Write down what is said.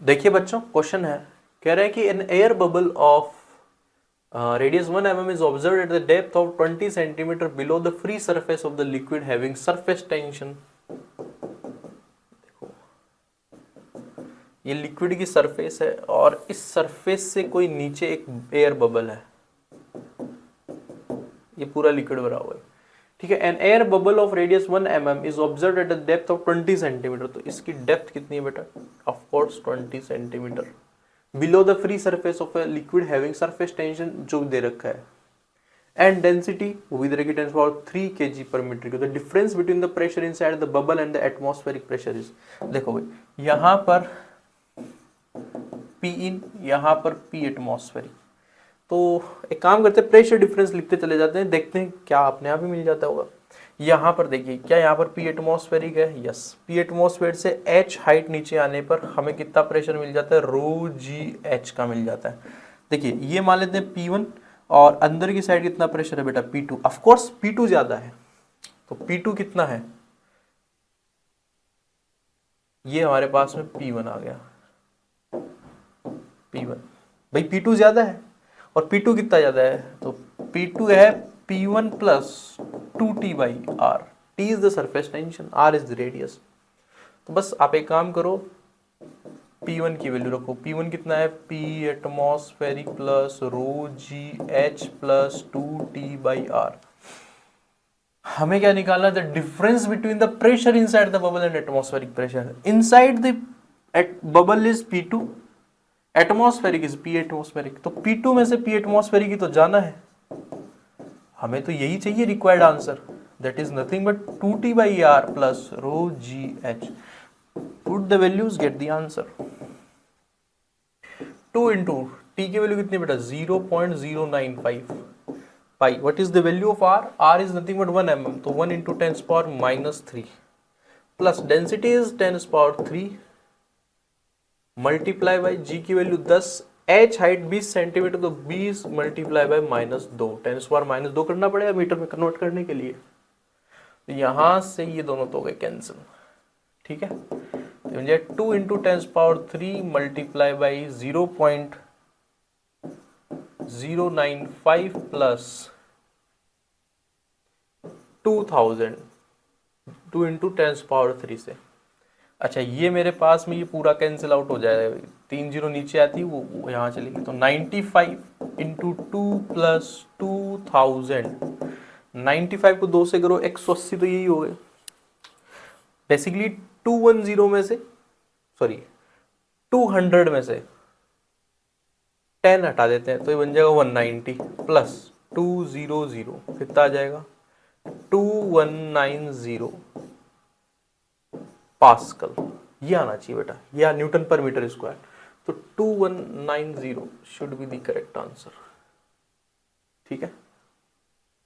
देखिए बच्चों, क्वेश्चन है, कह रहा है कि an air bubble of radius 1 mm is observed at the depth of 20 centimeter below the free surface of the liquid having surface tension। देखो ये लिक्विड की सरफेस है और इस सरफेस से कोई नीचे एक एयर बबल है, ये पूरा लिक्विड भरा हुआ है, ठीक है। An air bubble of radius 1 mm is observed at the depth of 20 centimetre. तो इसकी डेप्थ कितनी है बेटा? Of course 20 centimetre below the free surface of a liquid having surface tension, जो दे रखा है, and density with resistance for 3 kg per meter। The difference between the pressure inside the bubble and the atmospheric pressure is, देखो भाई यहां पर P इन, यहां पर P एटमॉस्फेरिक। तो एक काम करते हैं, प्रेशर डिफरेंस लिखते चले जाते हैं, देखते हैं क्या अपने आप ही मिल जाता होगा। यहाँ पर देखिए, क्या यहाँ पर P एटमॉस्फेरिक है? यस, P एटमॉस्फेयर से H हाइट नीचे आने पर हमें कितना प्रेशर मिल जाता है? रो जी एच का मिल जाता है। देखिए ये मान लेते हैं P1 और अंदर की साइड कितना प्रेशर है बेटा? P2। ऑफ कोर्स P2 ज्यादा है, तो P2 कितना है? ये हमारे पास में P1 आ गया, P1 भाई P2 ज्यादा है और P2 कितना ज्यादा है? तो P2 है P1 plus 2T by R. T is the surface tension, R is the radius. तो बस आप एक काम करो, P1 की वैल्यू रखो। P1 कितना है? P atmospheric plus rho g h plus 2T by R. हमें क्या निकालना? The difference between the pressure inside the bubble and atmospheric pressure. Inside the bubble is P2, atmospheric is P atmospheric. तो P2 में से P atmospheric ही तो जाना है, हमें तो यही चाहिए required answer, that is nothing but 2T by R plus rho g h. Put the values, get the answer. 2 into T की वैल्यू कितनी बेटा? 0.095 pi. What is the value of R? R is nothing but 1 mm, तो 1 into 10 power minus 3 plus density is 10 power 3 multiply by G की value 10, H height 20 centimetre, तो 20 multiply by minus 2, 10 power minus 2 करना पड़ेगा metre में convert करने के लिए। तो यहां से ये दोनों तो हो गए कैंसिल, ठीक है। तो 2 into 10 power 3 multiply by 0.095 plus 2000, 2 into 10 power 3 से। अच्छा ये मेरे पास में ये पूरा कैंसिल आउट हो जाएगा, 3 जीरो नीचे आती वो यहाँ चलेगी, तो 95 इंटू 2 प्लस 2000, 95 को 2 से करो 180, तो यही हो गए। बेसिकली 210 में से, सॉरी 200 में से 10 हटा देते हैं तो ये बन जाएगा 190 प्लस 200, कितना आ जाएगा? 2190 पास्कल। ये आना चाहिए बेटा, या न्यूटन पर मीटर स्क्वायर। तो 2190 should be the correct answer, ठीक है।